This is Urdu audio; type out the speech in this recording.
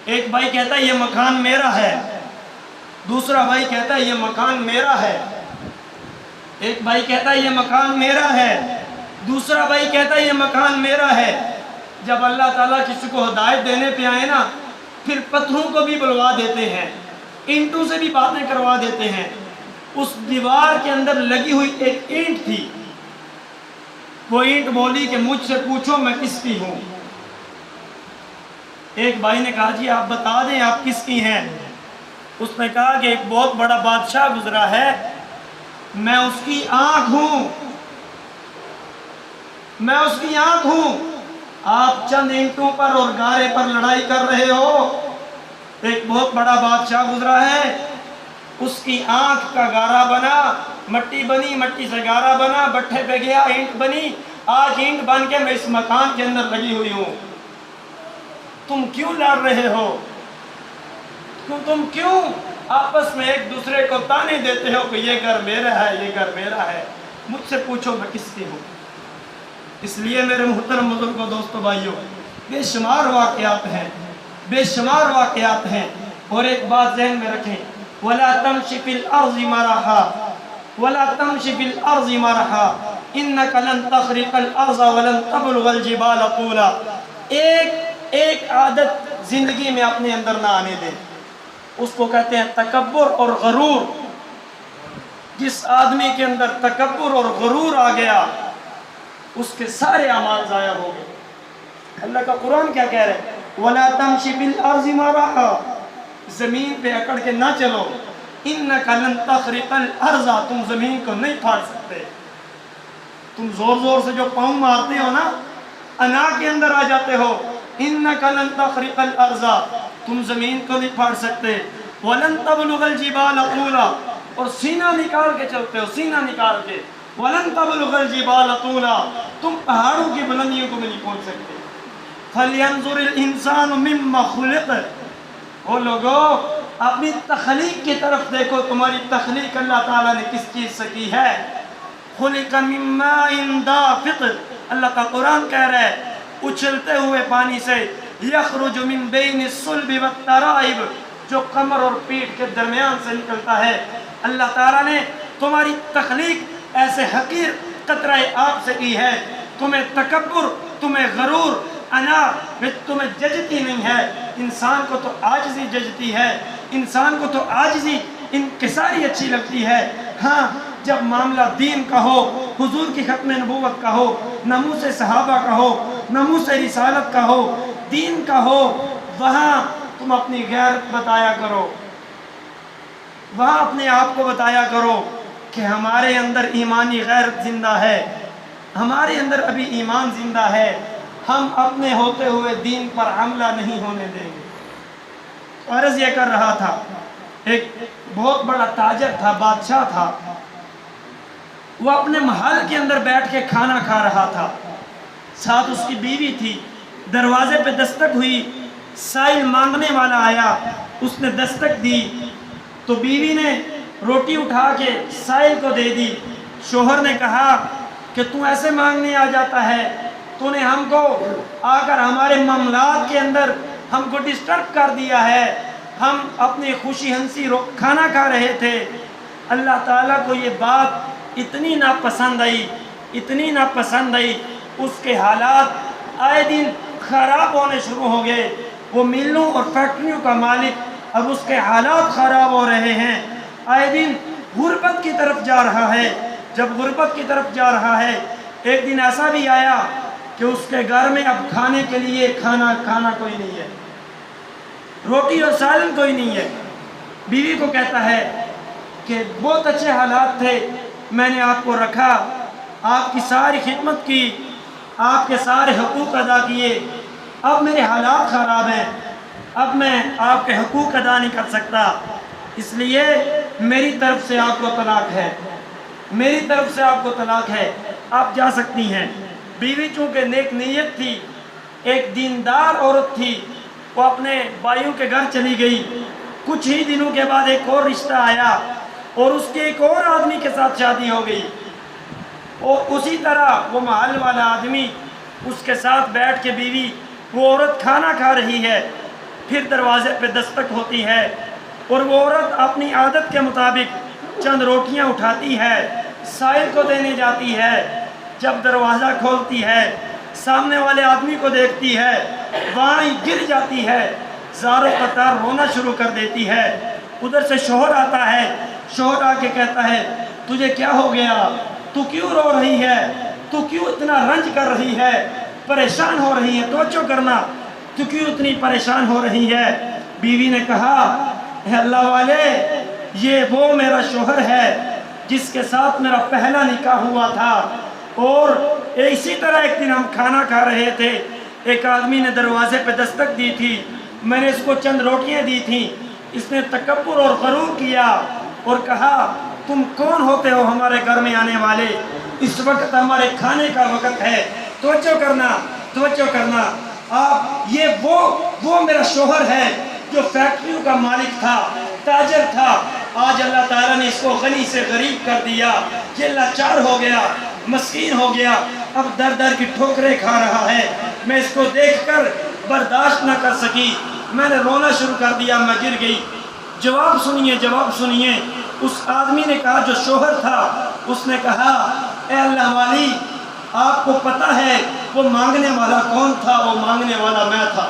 ایک بھائی کہتا ہے یہ مکان میرا ہے، دوسرا بھائی کہتا ہے یہ مکان میرا ہے۔ ایک بھائی کہتا ہے یہ مکان میرا ہے، دوسرا بھائی کہتا ہے یہ مکان میرا ہے۔ جب اللہ تعالیٰ کسی کو ہدایت دینے پہ آئے نا، پھر پتھروں کو بھی بلوا دیتے ہیں، اینٹوں سے بھی باتیں کروا دیتے ہیں۔ اس دیوار کے اندر لگی ہوئی ایک اینٹ تھی، وہ اینٹ بولی کہ مجھ سے پوچھو میں کس کی ہوں۔ ایک بھائی نے کہا جی آپ بتا دیں آپ کس کی ہیں۔ اس نے کہا کہ ایک بہت بڑا بادشاہ گزرا ہے، میں اس کی آنکھ ہوں، میں اس کی آنکھ ہوں۔ آپ چند اینٹوں پر اور گارے پر لڑائی کر رہے ہو، ایک بہت بڑا بادشاہ گزرا ہے، اس کی آنکھ کا گارا بنا، مٹی بنی، مٹی سے گارا بنا، بٹھے پہ گیا اینٹ بنی، آج اینٹ بن کے میں اس مکان کے اندر لگی ہوئی ہوں۔ تم کیوں لڑ رہے ہو؟ تم کیوں آپس میں ایک دوسرے کو تانے دیتے ہو کہ یہ گھر میرا ہے، یہ گھر میرا ہے؟ مجھ سے پوچھو میں کس کی ہوں۔ اس لیے میرے محترم بزرگوں، دوستو، بھائیوں، بے شمار واقعات ہیں، بے شمار واقعات ہیں۔ اور ایک بات ذہن میں رکھیں، وَلَا تَمْشِ فِي الْأَرْضِ مَرَحًا وَلَا تَمْشِ فِي الْأَرْضِ مَرَحًا إِنَّكَ لَن تَخْرِقَ الْأَرْضَ وَلَن تَبْلُغَ الْجِبَالَ طُولًا۔ ایک عادت زندگی میں اپنے اندر نہ آنے دیں، اس کو کہتے ہیں تکبر اور غرور۔ جس آدمی کے اندر تکبر اور غرور آ گیا، اس کے سارے اعمال ضائع ہو گئے۔ اللہ کا قرآن کیا کہہ رہے ہیں؟ وَلَا تَمْشِ فِي الْأَرْضِ مَرَحًا، زمین پہ اکڑ کے نہ چلو، إِنَّكَ لَن تَخْرِقَ الْأَرْضَ، تم زمین کو نہیں پھاڑ سکتے۔ تم زور زور سے جو پاؤں مارتے ہو نا، انا کے اندر آ جاتے ہو، إِنَّكَ لَن تَخْرِقَ الْأَرْضَ، تم زمین کو نہیں پھاڑ سکتے، وَلَن تَبْلُغَ الْجِبَالَ طُولًا، اور سینہ نکال کے چلتے ہو، سینہ نکال کے، وَلَن تَبْلُغَ الْجِبَالَ طُولًا، تم پہاڑوں کی بلندیوں کو بھی نہیں پہنچ سکتے۔ فَلْيَنظُرِ الْإِنسَانُ مِمَّا خُلِقَ، وہ لوگوں اپنی تخلیق کی طرف دیکھو، تمہاری تخلیق اللہ تعالیٰ نے کس چیز سے کی ہے؟ خُلِقَ مِن مَاءٍ دَافِقٍ، اللہ کا قرآن کہہ رہا ہے اچھلتے ہوئے پانی سے، یخرج من بین الصلب والترائب، جو کمر اور پیٹھ کے درمیان سے نکلتا ہے۔ اللہ تعالیٰ نے تمہاری تخلیق ایسے حقیر قطرہ آب سے کی ہے، تمہیں تکبر، تمہیں غرور، انا تمہیں ججتی نہیں ہے۔ انسان کو تو عاجزی ججتی ہے، انسان کو تو عاجزی انکساری اچھی لگتی ہے۔ ہاں جب معاملہ دین کا ہو، حضور کی ختم نبوت کا ہو، ناموس صحابہ کا ہو، ناموس رسالت کا ہو، دین کا ہو، وہاں تم اپنی غیرت بتایا کرو، وہاں اپنے آپ کو بتایا کرو کہ ہمارے اندر ایمانی غیرت زندہ ہے، ہمارے اندر ابھی ایمان زندہ ہے، ہم اپنے ہوتے ہوئے دین پر حملہ نہیں ہونے دیں گے۔ عرض یہ کر رہا تھا، ایک بہت بڑا تاجر تھا، بادشاہ تھا، وہ اپنے محل کے اندر بیٹھ کے کھانا کھا رہا تھا، ساتھ اس کی بیوی تھی۔ دروازے پہ دستک ہوئی، سائل مانگنے والا آیا، اس نے دستک دی تو بیوی نے روٹی اٹھا کے سائل کو دے دی۔ شوہر نے کہا کہ تو ایسے مانگنے آ جاتا ہے، تو نے ہم کو آ کر ہمارے معاملات کے اندر ہم کو ڈسٹرب کر دیا ہے، ہم اپنی خوشی ہنسی کھانا کھا رہے تھے۔ اللہ تعالیٰ کو یہ بات اتنی ناپسند آئی، اتنی ناپسند آئی، اس کے حالات آئے دن خراب ہونے شروع ہو گئے۔ وہ ملوں اور فیکٹریوں کا مالک، اب اس کے حالات خراب ہو رہے ہیں، آئے دن غربت کی طرف جا رہا ہے۔ جب غربت کی طرف جا رہا ہے، ایک دن ایسا بھی آیا کہ اس کے گھر میں اب کھانے کے لیے کھانا کوئی نہیں ہے، روٹی اور سالن کوئی نہیں ہے۔ بیوی کو کہتا ہے کہ بہت اچھے حالات تھے، میں نے آپ کو رکھا، آپ کی ساری خدمت کی، آپ کے سارے حقوق ادا کیے، اب میرے حالات خراب ہیں، اب میں آپ کے حقوق ادا نہیں کر سکتا، اس لیے میری طرف سے آپ کو طلاق ہے، میری طرف سے آپ کو طلاق ہے، آپ جا سکتی ہیں۔ بیوی چونکہ نیک نیت تھی، ایک دیندار عورت تھی، وہ اپنے بھائیوں کے گھر چلی گئی۔ کچھ ہی دنوں کے بعد ایک اور رشتہ آیا اور اس کے ایک اور آدمی کے ساتھ شادی ہو گئی، اور اسی طرح وہ محل والا آدمی اس کے ساتھ بیٹھ کے بیوی وہ عورت کھانا کھا رہی ہے۔ پھر دروازے پہ دستک ہوتی ہے اور وہ عورت اپنی عادت کے مطابق چند روٹیاں اٹھاتی ہے، سائل کو دینے جاتی ہے۔ جب دروازہ کھولتی ہے، سامنے والے آدمی کو دیکھتی ہے، وہاں ہی گر جاتی ہے، زاروں قطار رونا شروع کر دیتی ہے۔ ادھر سے شوہر آتا ہے، شوہر آ کے کہتا ہے تجھے کیا ہو گیا، تو کیوں رو رہی ہے، تو کیوں اتنا رنج کر رہی ہے، پریشان ہو رہی ہے، توجہ کرنا، تو کیوں اتنی پریشان ہو رہی ہے؟ بیوی نے کہا اے اللہ والے، یہ وہ میرا شوہر ہے جس کے ساتھ میرا پہلا نکاح ہوا تھا، اور اسی طرح ایک دن ہم کھانا کھا رہے تھے، ایک آدمی نے دروازے پہ دستک دی تھی، میں نے اس کو چند روٹیاں دی تھیں، اس نے تکبر اور غرور کیا اور کہا تم کون ہوتے ہو ہمارے گھر میں آنے والے، اس وقت ہمارے کھانے کا وقت ہے، توجہ کرنا، توجہ کرنا۔ آپ یہ وہ میرا شوہر ہے جو فیکٹریوں کا مالک تھا، تاجر تھا، آج اللہ تعالیٰ نے اس کو غنی سے غریب کر دیا، یہ لاچار ہو گیا، مسکین ہو گیا، اب در در کی ٹھوکریں کھا رہا ہے۔ میں اس کو دیکھ کر برداشت نہ کر سکی، میں نے رونا شروع کر دیا، میں گر گئی۔ جواب سنیے، جواب سنیے۔ اس آدمی نے کہا جو شوہر تھا، اس نے کہا اے اللہ والی، آپ کو پتہ ہے وہ مانگنے والا کون تھا؟ وہ مانگنے والا میں تھا۔